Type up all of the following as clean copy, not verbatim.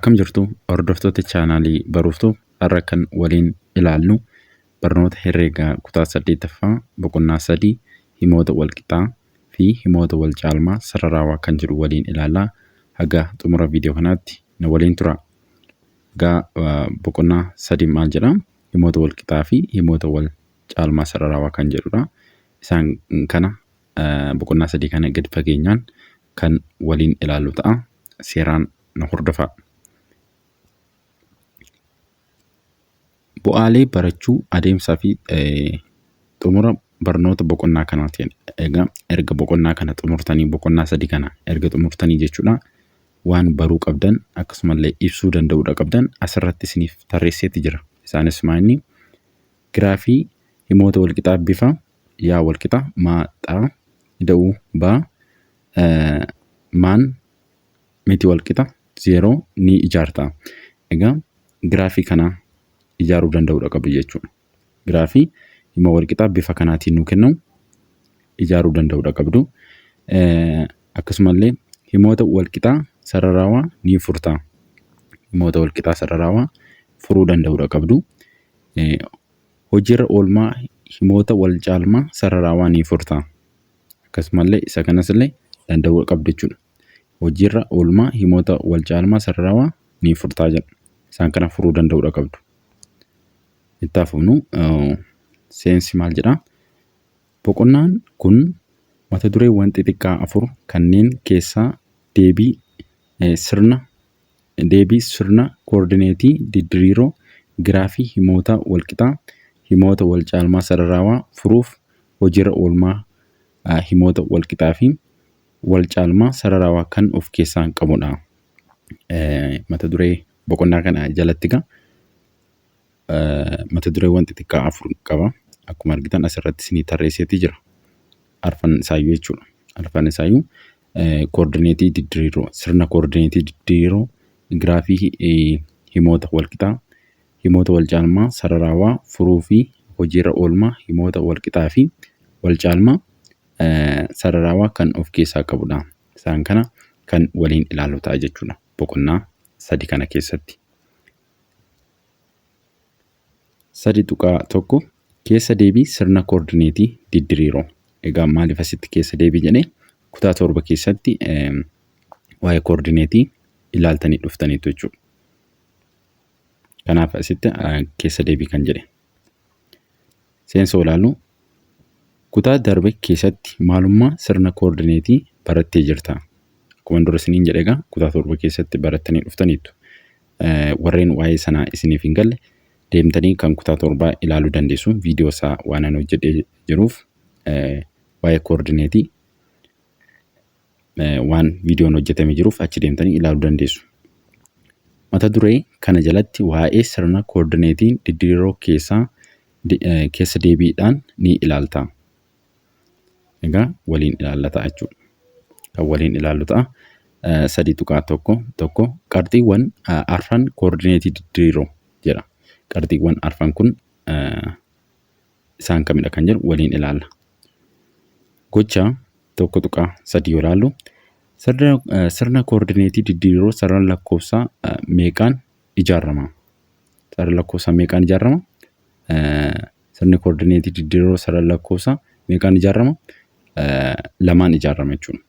Akkam jirtu hordoftoota chaanaalii Baruuftuu har'a kan waliin ilaallu barnoota herreegaa kutaa 8ffaa boqonnaa 3 himoota walqixaa fi himoota wal caalmaa sararaawaa kan jedhu waliin ilaallaa. Haga xumura viidiyoo kanaatti na waliin tura. Boqonnaa 3 maal jedha? Himoota walqixaa fi himoota wal caalmaa sararaawaa kan jedhudha. Isaan kana boqonnaa 3 kana gadi fageenyaan kan waliin ilaallu ta'a. Seeraan na hordofaa. Bu'aalee barachuu adeemsaa fi xumura barnoota boqonnaa kanaatiin erga boqonnaa kana xumurtanii boqonnaa 3 kana erga xumurtanii jechuudha. Waan baruu qabdan akkasumallee ibsuu danda'uudha qabdan asirratti isiniif tarreesseetti jira. Isaanis maanni giraafii himoota walqixaa bifa yaa walqixa maaxaa da'uu baa maan miti walqixa 0 ni ijaarta. Egaa giraafii kana ijaaruu danda'uudha qabdu jechuudha. Giraafii hima walqixaa bifa kanaatiin nu kennamu ijaaruu danda'uudha qabdu. Akkasumallee himoota walqixaa sararaawaa ni furtaa. Himoota walqixaa sararaawaa furuu danda'uudha qabdu. Hojiirra oolmaa himoota wal caalmaa sararaawaa ni furtaa. Akkasumallee isa kanasillee danda'uudha qabdu jechuudha. Hojiirra oolmaa himoota wal caalmaa sararaawaa ni furtaa jedha. Isaan kana furuu danda'uudha qabdu. Ittaafunu seensi maal jedha? Boqonnaan kun mata dureewwan xixiqqaa 4 kanneen keessaa deebii sirna koordineetii didiriiroo giraafii himoota walqixaa himoota wal caalmaa sararaawaa furuuf hojiirra oolmaa himoota walqixaa fi wal caalmaa sararaawaa kan of keessaa qabudha. Mata duree boqonnaa kana jalatti mata dureewwan xixiqqaa 4 qaba. Akkuma argitan asirratti isinii tarreesseetti jira. Arfan isaayyuu jechuudha. Arfan isaayyuu koordineetii didiriiroo sirna koordineetii didiriiroo giraafii himoota walqixaa himoota wal caalmaa sararaawaa furuu fi hojiirra oolmaa himoota walqixaa fi wal caalmaa sararaawaa kan of keessaa qabudha. Isaan kana kan waliin ilaallu ta'a jechuudha. Boqonnaa 3 kana keessatti. 3.1 keessa deebii sirna koordineetii didiriiroo. Egaa maaliif asitti keessa deebii jedhee kutaa 7 keessatti waa'ee koordineetii ilaaltanii dhuftaniitu jechuudha. Kanaaf asitti keessa deebii kan jedhe. Seensa olaaluu kutaa darbe keessatti maalummaa sirna koordineetii barattee jirta. Akkuma dura isiniin jedhe egaa kutaa 7 keessatti barattanii dhuftaniitu. Warreen waa'ee sanaa isiniif hin galle deemtanii kan kutaa 7 ilaaluu dandeessu. Viidiyoo isaa waan ani hojjedhee jiruuf waa'ee koordineetii waan viidiyoon hojjetamee jiruuf achi deemtanii ilaaluu dandeessu. Mata duree kana jalatti waa'ee sirna koordineetii didiriiroo keessa deebiidhaan ni ilaalta. Egaa waliin ilaallata jechuudha. Kan waliin ilaallu ta'a. 3.1 qabxiiwwan arfan koordineetii didiriiroo jedha. Qabxiiwwan arfan kun isaan kamidha kan jedhu waliin ilaalla. Gocha 1.3 yoo ilaallu sirna koordineetii didiriiroo sarara lakkoofsaa meeqaan ijaarama? Sarara lakkoofsaa meeqaan ijaarama? Sirni koordineetii didiriiroo sarara lakkoofsaa meeqaan ijaarama? 2 ijaarama jechuudha.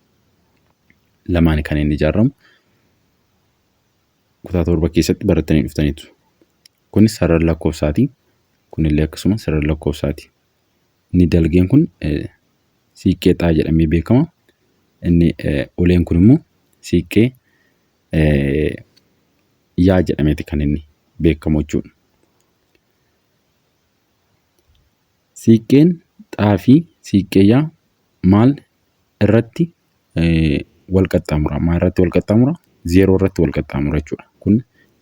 2 kan inni ijaaramu kutaa 7 keessatti barattanii dhuftaniitu. Kun sarara lakkoofsaati. Kunillee akkasuma sarara lakkoofsaati. Inni dalgeen kun siiqqee xaa jedhamee beekama. Inni oleen kun immoo siiqqee yaa jedhameeti kan inni beekamu jechuudha. Siiqqeen xaa fi siiqqee yaa maal irratti wal qaxxaamura? Maal irratti wal qaxxaamura? 0 irratti wal qaxxaamura jechuudha. Kun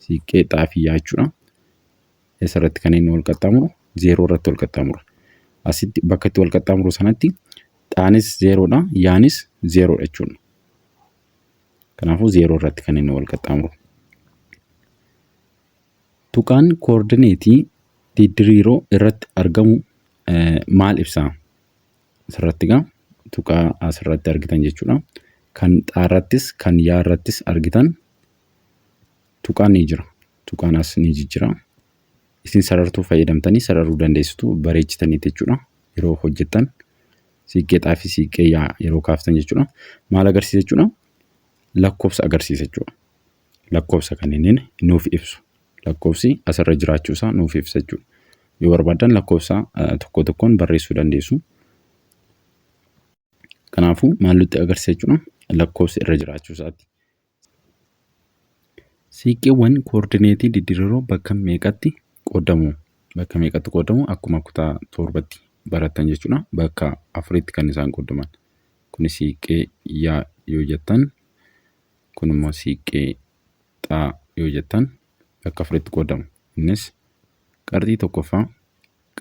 siiqqee xaa fi yaa jechuudha. Asirratti kan inni wal qaxxaamuru 0 irratti wal qaxxaamura. Asitti bakka itti wal qaxxaamuru sanatti xaanis 0dha, yaanis 0dha jechuudha. Kanaafuu 0 irratti kan inni wal qaxxaamuru. Tuqaan koordineetii didiriiroo irratti argamu maal ibsa? Asirratti egaa tuqaa asirratti argitan jechuudha. Kan xaa irrattis kan yaa irrattis argitan tuqaan ni jira. Tuqaan as ni jijjira. Isin sarartuu fayyadamtanii sararuu dandeessitu bareechitanii jechuudha. Yeroo hojjettan siiqqee xaafii siiqqee yeroo kaaftan jechuudha. Maal agarsiisa jechuudha? Lakkoofsa agarsiisa jechuudha. Lakkoofsa kanneen nuuf ibsu. Lakkoofsi asirra jiraachuusaa nuuf ibsa jechuudha. Yoo barbaadan lakkoofsa tokko tokkoon barreessuu dandeessu. Kanaafuu maal nutti agarsiisa jechuudha? Lakkoofsi irra jiraachuusaati. Siiqqeewwan koordineetii didiriiroo bakka meeqatti qoodamu? Bakka meeqatti qoodamu? Akkuma kutaa torbatti baratan jechuudha. Bakka afuritti kan isaan qoodaman. Kun siiqqee yaa yoo jettan, kun immoo siiqqee xaa yoo jettan bakka afuritti qoodamu. Innis qarxii tokkoffaa,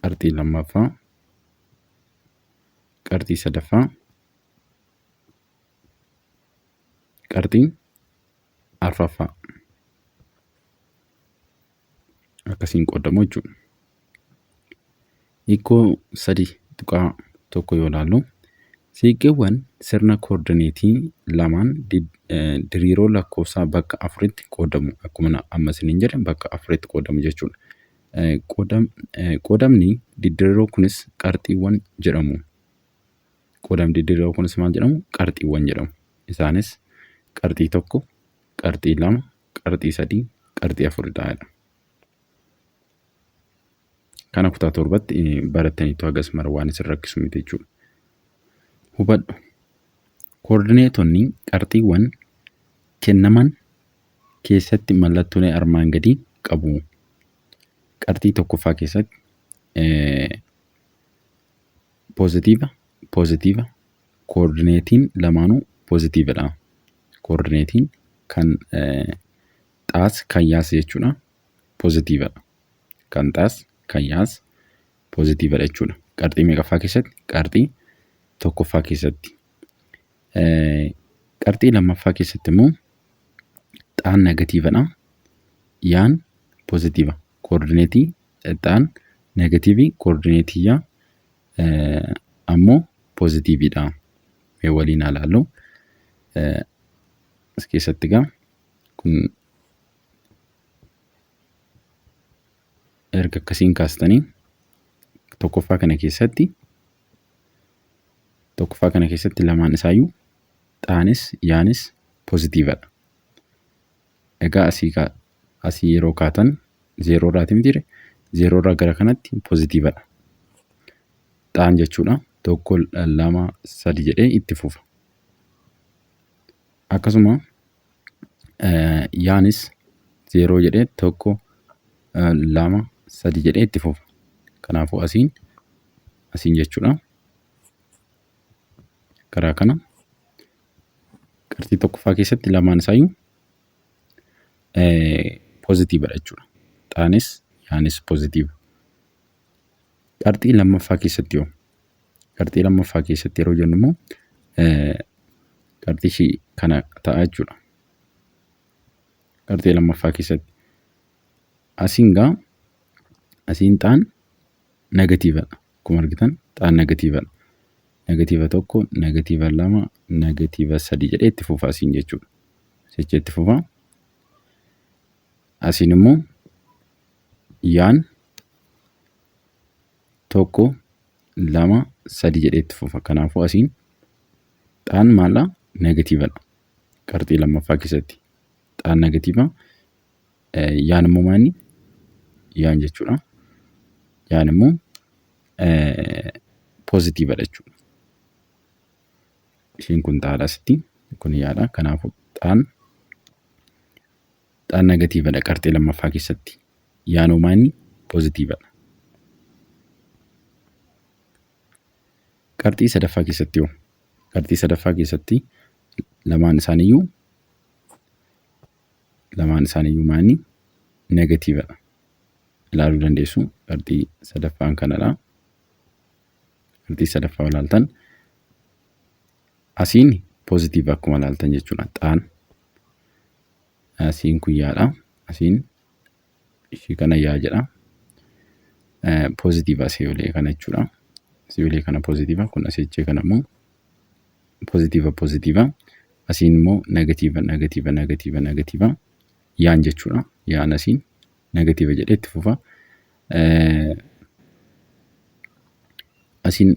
qarxii lammaffaa, qarxii sadaffaa, qarxii arfaffaa. Akkasiin qoodamu jechuudha. Hiikoo 3.1 yoo ilaallu siiqqeewwan sirna koordineetii lamaan diriiroo lakkoofsaa bakka afuritti qoodamu. Akkuma amma isiniin jedhe bakka afuritti qoodamu jechuudha. Qoodamni didiriiroo kunis qarxiiwwan jedhamu. Qoodamni didiriiroo kunis maal jedhamu? Qarxiiwwan jedhamu. Isaanis qarxii 1, qarxii 2, qarxii 3, qarxii 4 ta'edha. Kana kutaa torbatti barattaniitu hagas mara waan isin rakkisu miti jechuudha. Hubadhu. Koordineetonni qarxiiwwan kennaman keessatti mallattoolee armaan gadii qabu. Qarxii tokkoffaa keessatti poozitiiva, koordineetiin lamaanuu poozitiividha. Koordineetiin kan xaas kan yaas jechuudha. Poozitiividha. Kan xaas kan yaas poozitiividha jechuudha. Qarxii meeqaffaa keessatti? Qarxii tokkoffaa keessatti. Qarxii lammaffaa keessatti immoo xaan negatiividha. Yaan poozitiiva. Koordineetii xaan negatiivii, koordineetii yaa ammoo poozitiividha. Mee waliin haa ilaallu. As keessatti egaa kun erga akkasiin kaastanii tokkoffaa kana keessatti lamaan isaayyuu xaanis yaanis poozitiividha. Egaa asii yeroo kaatan zeeroo irraati miti zeeroo irraa gara kanatti poozitiividha. Xaan jechuudha 1, 2, 3 jedhee itti fufa. Akkasuma yaanis zeeroo jedhee 1, 2, 3 jedhee itti fufa. Kanaafuu asiin jechuudha. Karaa kana qarxii tokkoffaa keessatti lamaan isaayyuu poozitiividha jechuudha. Xaanis yaanis poozitiiva. Qarxii lammaffaa keessatti yoo yeroo jennu immoo qarxii kana ta'a jechuudha. Qarxii lammaffaa keessatti asiin xaan negatiividha. Akkuma argitan xaan negatiividha. Negatiiva 1, negatiiva 2, negatiiva 3 jedhee itti fufa asiin jechuudha. Sicha itti fufa. Asiin immoo yaan 1, 2, 3 jedhee itti fufa. Kanaafuu asiin xaan maala? Negatiividha. Qarxii lammaffaa keessatti xaan negatiiva. Yaan immoo maali? Yaan jechuudha. Yaan immoo poozitiividha jechuudha. Ishiin kun xaadha asitti, kun yaadha. Kanaafuu xaan negatiividha qarxii lammaffaa keessatti. Yaan immoo maali? Poozitiividha. Qarxii sadaffaa keessatti yoo qarxii sadaffaa keessatti lamaan isaaniiyyuu maali? Negatiividha. Ilaaluu dandeessu. Qarxii sadaffaan kanadha. Qarxii sadaffaa ilaaltan asiin poozitiiva akkuma ilaaltan jechuudha. Xaan asiin kun yaadha. Asiin ishii kana yaa jedha. Poozitiiva asii olee kana jechuudha. Asii olee kana poozitiiva, kun asii jechee kana immoo poozitiiva. Asiin immoo negatiiva. yaan jechuudha. Yaan asiin negatiiva jedhee itti fufa. Asiin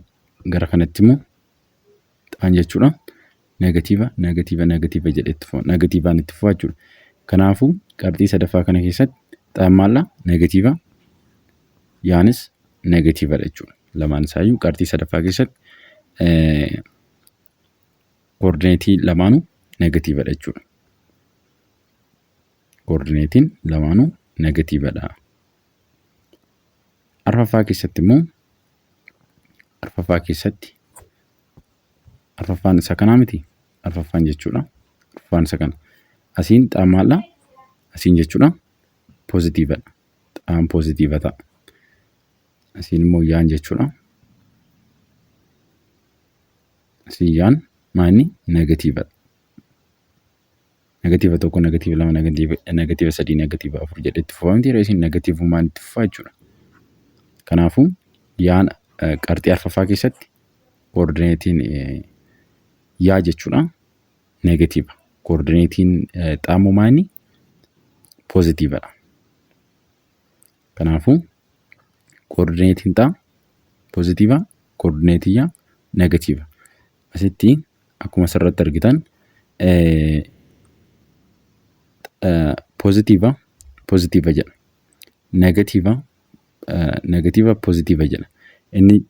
gara kanatti immoo xaan jechuudha. Negatiiva jedhee itti fufa. Negatiivaan itti fufa jechuudha. Kanaafuu qabxii sadaffaa kana keessatti xaan maalla negatiiva, yaanis negatiivadha jechuudha. Lamaan isaayyuu qabxii sadaffaa keessatti koordineetii lamaanuu negatiivadha jechuudha. Koordineetiin lamaanuu negatiivadha. Arfaffaa keessatti immoo arfaffaan isa kanaa miti. Arfaffaan jechuudha. Arfaffaan isa kana. Asiin xaan maalla? Asiin jechuudha. Poozitiivadha. Xaan poozitiiva ta'a. Asiin immoo yaan jechuudha. Asiin yaan maanni negatiivadha. Negatiiva tokko, negatiiva lama, negatiiva sadii, negatiiva afur jedhee itti fufa miti. Isiin negatiivummaan itti fufa jechuudha. Kanaafuu yaan qabxii arfaffaa keessatti koordineetiin yaa jechuudha negatiiva. Koordineetiin xaammoo maanni poozitiivadha. Kanaafuu koordineetiin xaa poozitiiva, koordineetiin yaa negatiiva. Asitti akkuma asirratti argitan poozitiiva jedha. Negatiiva poozitiiva jedha. Inni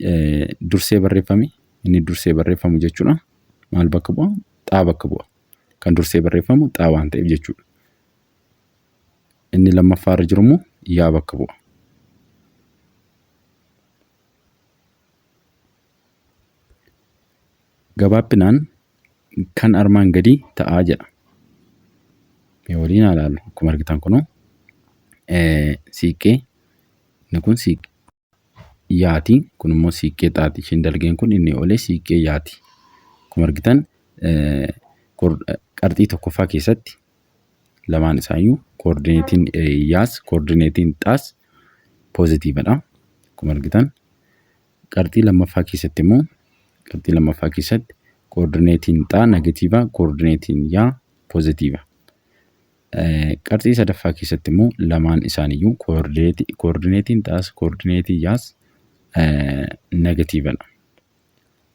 dursee barreeffamu jechuudha. Maal bakka bu'a? Xaa bakka bu'a. Kan dursee barreeffamu xaa waan ta'eef jechuudha. Inni lammaffaarra jiru immoo yaa bakka bu'a. Gabaabinaan kan armaan gadii ta'aa jedha. Waliin haa ilaallu. Akkuma argitan kunoo siiqqee, inni kun siiqqee yaati. Kun immoo siiqqee xaati. Isheen dalgeen kun inni olee siiqqee yaati. Akkuma argitan qabxii tokkoffaa keessatti lamaan isaayyuu koordineetiin yaas, koordineetiin xaas poozitiivadha. Akkuma argitan qabxii lammaffaa keessatti immoo koordineetiin xaa negatiiva, koordineetiin yaa poozitiiva. Qabxii sadaffaa keessatti immoo lamaan isaaniiyyuu koordineetiin xaas, koordineetiin yaas negatiivadha.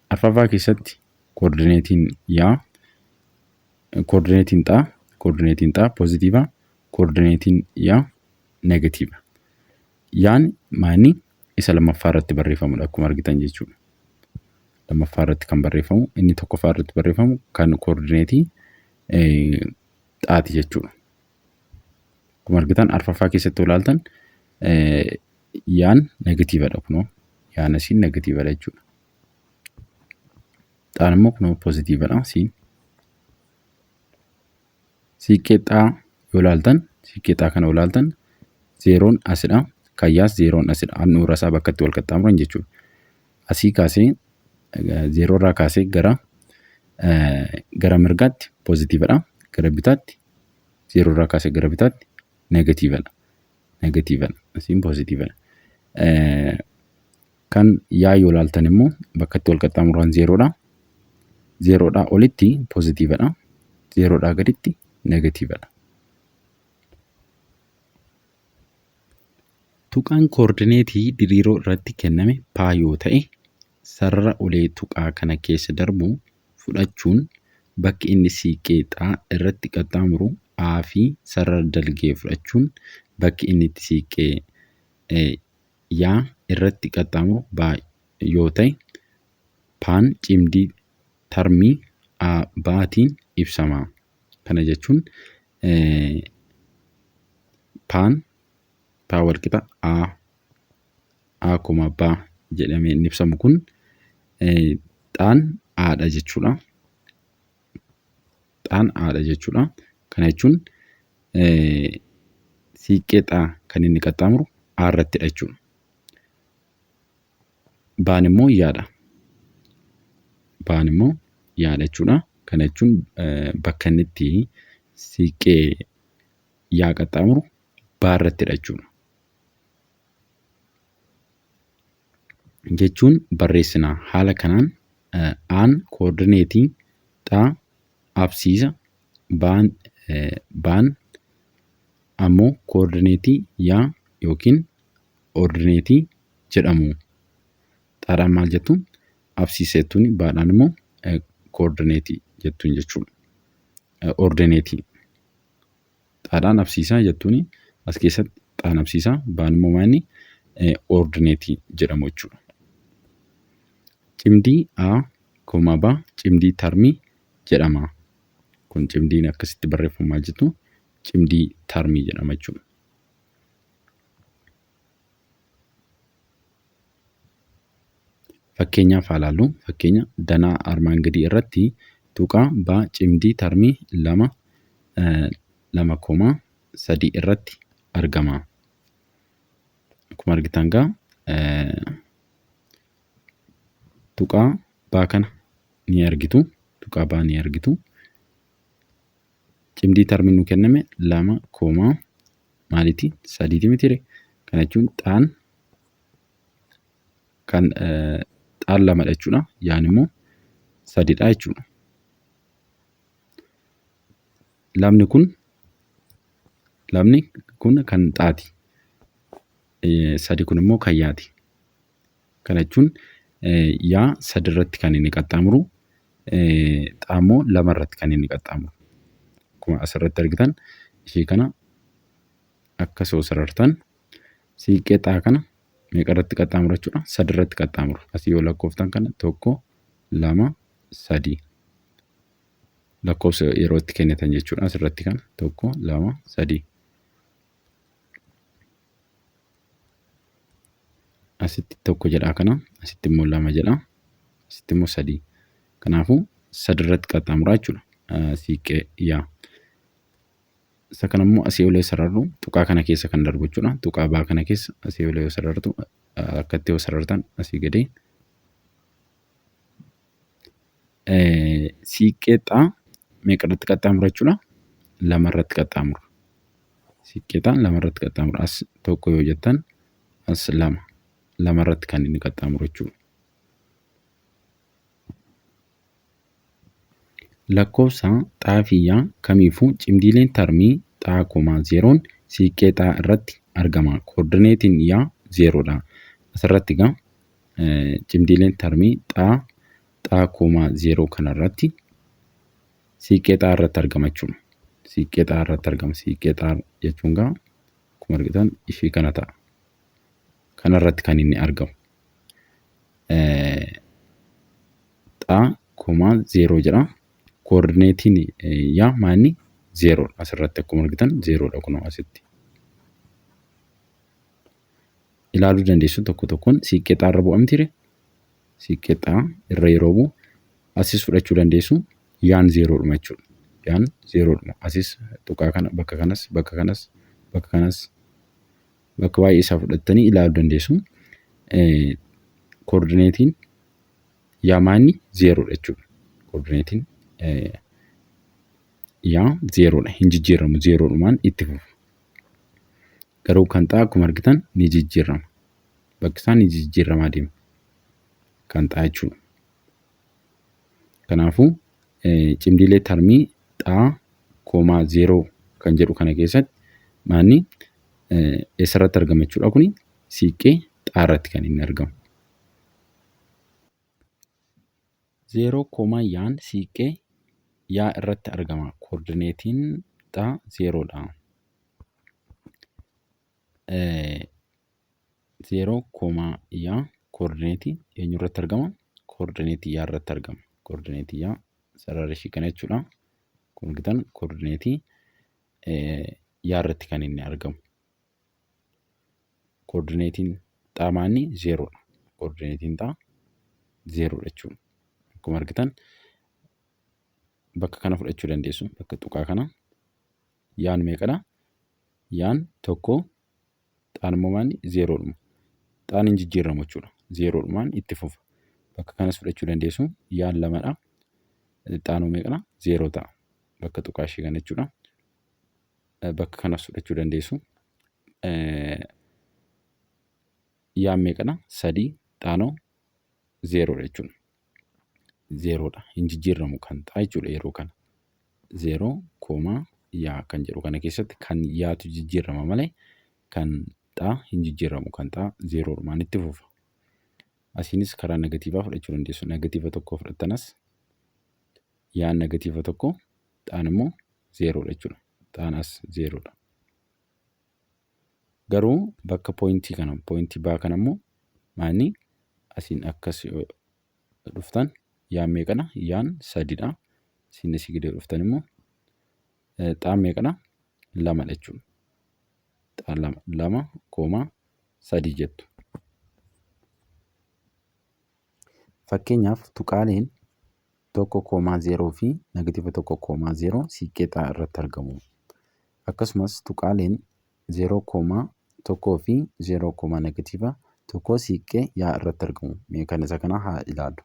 Arfaffaa keessatti koordineetiin xaa poozitiiva, koordineetiin yaa negatiiva. Yaan maanni isa lammaffaa irratti barreeffamudha akkuma argitan jechuudha. Lammaffaa irratti kan barreeffamu, inni tokkoffaa irratti barreeffamu kan koordineetii xaati jechuudha. Akkuma argitan arfaffaa keessatti ilaaltan yaan negatiivadha kunoo. Yaan asiin negatiivadha jechuudha. Xaan immoo kunoo poozitiivadha asiin. Siiqqee xaa yoo ilaaltan, siiqqee xaa kana yoo ilaaltan zeeroon asidha. Kan yaas zeeroon asidha. Handhuura isaa bakka itti wal qaxxaamuran jechuudha. Asii kaasee zeeroo irraa kaasee gara mirgaatti poozitiivadha. Gara bitaatti zeeroo irraa kaasee gara bitaatti negatiivadha. Asiin poozitiivadha. Kan yaa yoo ilaaltan immoo bakka itti wal qaxxaamuran zeeroodha. Zeeroodhaa olitti poozitiivadha. Zeeroodhaa gaditti negatiivadha. Tuqaan koordineetii diriiroo irratti kenname paa yoo ta'e sarara ulee tuqaa kana keessa darbu fudhachuun bakki inni siiqqee xaa irratti qaxxaamuru A fi sarara dalgee fudhachuun bakki inni itti siiqqee yaa irratti qaxxaamuru B yoo ta'e paan cimdii tarmii baatiin ibsama. Kana jechuun paa walqixa A kuma B jedhamee inni ibsamu kun xaan Aadha jechuudha. Kana jechuun siiqqee xaa kan inni qaxxaamuru A irrattidha jechuudha. Baan immoo yaadha jechuudha. Kana jechuun bakka inni itti siiqqee yaa qaxxaamuru B irrattidha jechuudha. Jechuun barreessinaa haala kanaan aan koordineetii xaa absiisa baan ammoo koordineetii yaa yookiin ordineetii jedhamu. Xaadhaan maal jettuun absiisa jettuun baadhaan immoo koordineetii jettuun jechuudha. Ordineetii. Xaadhaan absiisaa jettuun as keessatti xaan absiisaa baan immoo maanni ordineetii jedhamu jechuudha. Cimdii A, B cimdii tarmii jedhama. Kun cimdiin akkasitti barreeffamu maal jettu cimdii tarmii jedhama jechuudha. Fakkeenyaaf haa ilaallu. Fakkeenya danaa armaan gadii irratti tuqaa B cimdii tarmii 2,3 irratti argama. Akkuma argitan egaa tuqaa B kana ni argitu. Tuqaa B ni argitu. Cimdii tarmiin nu kenname 2, maaliiti 3 miti. Kana jechuun xaan lamadha jechuudha. Yaan immoo 3dha jechuudha. Lamni kun kan xaati. 3 kun immoo kan yaati. Kana jechuun yaa 3 irratti kan inni qaxxaamuru, xaa immoo 2 irratti kan inni qaxxaamuru. Akkuma asirratti argitan ishee kana akka soo sarartan siiqqee xaa kana meeqa irratti qaxxaamuru jechuudha? 3 irratti qaxxaamuru. Asii yoo lakkooftan kana 1, 2, 3 lakkoofsa yeroo itti kennitan jechuudha. Asirratti kana 1, 2, 3 asitti 1 jedhaa kana, asitti immoo 2 jedhaa, asitti immoo 3. Kanaafuu 3 irratti qaxxaamuraa jechuudha siiqqee yaa. Isa kana immoo asii olee sararru tuqaa kana keessa kan darbu jechuudha. Tuqaa B kana keessa asii olee yoo sarartu akkatti yoo sarartan asii gadee siiqqee xaa meeqa irratti qaxxaamura jechuudha? 2 irratti qaxxaamura. Siiqqee xaa 2 irratti qaxxaamura. As 1 yoo jettan as 2 irratti kan inni qaxxaamuru jechuudha. Lakkoofsa xaa fi yaa kamiifuu cimdiileen tarmii xaa, 0 siiqqee xaa irratti argama. Koordineetiin yaa 0dha. Asirratti egaa cimdiileen tarmii xaa, 0 kanarratti siiqqee xaa irratti argama jechuudha. Siiqqee xaa irratti argama. Siiqqee xaa jechuun egaa akkuma argitan ishee kana ta'a. Kanarratti kan inni argamu. Xaa, 0 jedha. Koordineetiin yaa maanni 0dha. Asirratti akkuma argitan 0dha kunoo asitti. Ilaaluu dandeessu tokko tokkoon siiqqee xaa irra bu'aa miti. Siiqqee xaa irra yeroo bu'u asis fudhachuu dandeessu. Yaan 0dhuma jechuudha. Yaan 0dhuma. Asis tuqaa kana bakka kanas bakka kanas bakka kanas bakka baay'ee isaa fudhattanii ilaaluu dandeessu. Koordineetiin yaa maanni 0dha jechuudha. Koordineetiin yaa 0dha. Hin jijjiiramu. 0dhumaan itti fufu. Garuu kan xaa akkuma argitan ni jijjiirama. Bakki isaa ni jijjiiramaa deema. Kan xaa jechuudha. Kanaafuu cimdiilee tarmii xaa, 0 kan jedhu kana keessatti maanni eessarratti argama jechuudha. Kuni siiqqee xaa irratti kan inni argamu. 0, yaan siiqqee yaa irratti argama. Koordineetiin xaa 0dha. 0, yaa koordineetii eenyu irratti argama? Koordineetii yaa irratti argama. Koordineetii yaa sarara ishii kana jechuudha. Kun argitan koordineetii yaa irratti kan inni argamu. Koordineetiin xaa maanni 0dha. Koordineetiin xaa 0dha jechuudha. Akkuma argitan bakka kana fudhachuu dandeessu. Bakka tuqaa kana yaan meeqadha? Yaan 1, xaan immoo maanni 0dhuma. Xaan hin jijjiiramu jechuudha. 0dhumaan itti fufa. Bakka kanas fudhachuu dandeessu. Yaan 2dha. Xaanuu meeqadha? 0 ta'a. Bakka tuqaa ishee kana jechuudha. Bakka kanas fudhachuu dandeessu. Yaan meeqadha? 3 xaanoo 0dha jechuudha. 0dha. Hin jijjiiramu kan xaa jechuudha yeroo kana. 0, yaa kan jedhu kana keessatti kan yaatu jijjiirama malee kan xaa hin jijjiiramu. Kan xaa zeeroodhumaan itti fufa. Asiinis karaa negatiivaa fudhachuu dandeessu. Negatiiva tokko fudhattanas yaan negatiiva tokko xaan immoo zeeroodha jechuudha. Xaan as zeeroodha. Garuu bakka poointii baa kana immoo maanni asiin akkas dhuftan yaan meeqana? Yaan sadidha. Isin asii gadi dhuftan immoo xaan meeqana? Lamadha jechuudha. Xaan 2,3 jettu. Fakkeenyaaf tuqaaleen 1,0 fi negatiiva 1,0 siiqqee xaa irratti argamu. Akkasumas tuqaaleen 0,1 fi 0, negatiiva 1 siiqqee yaa irratti argamu. Mee kan isa kana haa ilaallu.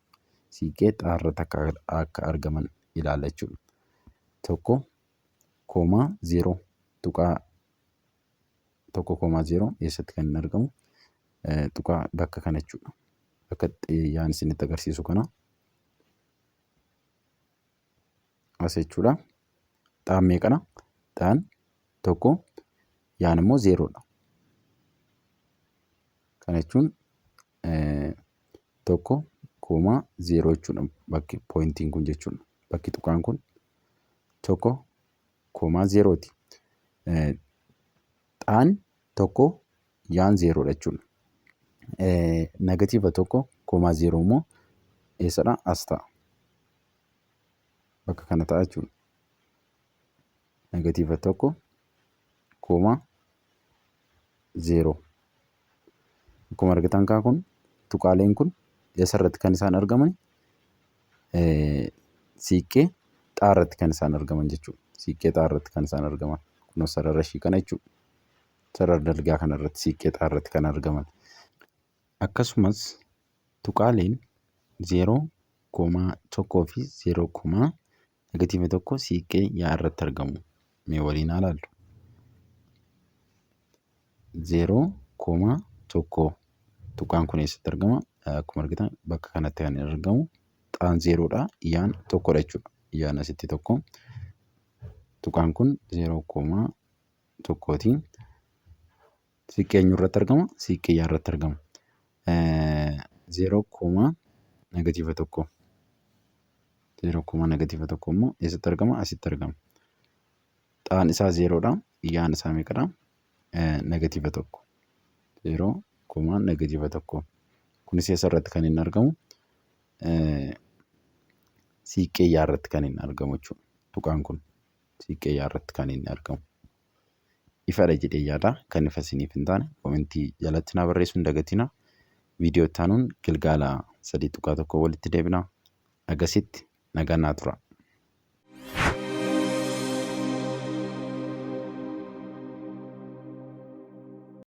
Siiqqee xaa irratti akka argaman ilaalla jechuudha. 1,0 tuqaa 1,0 eessatti kan hin argamu? Tuqaa bakka kana jechuudha. Bakka yaan isinitti agarsiisu kana as jechuudha. Xaan meeqana? Xaan 1 yaan immoo 0dha. Kana jechuun 1,0 jechuudha bakki poointiin kun jechuudha. Bakki tuqaan kun 1,0ti. Xaan 1 yaan 0dha jechuudha. Negatiiva 1,0 immoo eessadha? As ta'a. Bakka kana ta'a jechuudha. Negatiiva 1,0. Akkuma argitan kun tuqaaleen kun eessarratti kan isaan argaman? Siiqqee xaa irratti kan isaan argaman jechuudha. Siiqqee xaa irratti kan isaan argaman. Kun sarara ishii kana jechuudha. Sarara dalgaa kana irratti siiqqee xaa irratti kan argaman. Akkasumas tuqaaleen 0,1 fi 0, negatiiva 1 siiqqee yaa irratti argamu. Mee waliin haa ilaallu. 0,1 tuqaan kun eessatti argama? Akkuma argitan bakka kanatti kan argamu. Xaan 0dha. Yaan 1dha jechuudha. Yaan asitti 1. Tuqaan kun 0,1ti. Siiqqee eenyu irratti argama? Siiqqee yaa irratti argama. 0, negatiiva 1. 0, negatiiva 1 immoo eessatti argama? Asitti argama. Xaan isaa 0dha. Yaan isaa meeqadha? Negatiiva 1. 0, negatiiva 1. Kunis eessarratti kan inni argamu? Siiqqee yaa irratti kan inni argamu jechuudha. Tuqaan kun siiqqee yaa irratti kan inni argamu. Ifadha jedhee yaada. Kan ifa isiniif hin taane koomentii jalatti naa barreessuu hin dagatinaa. Viidiyoo itti aanuun Gilgaala 3.1 walitti deebina. Agasitti nagaan naa tura.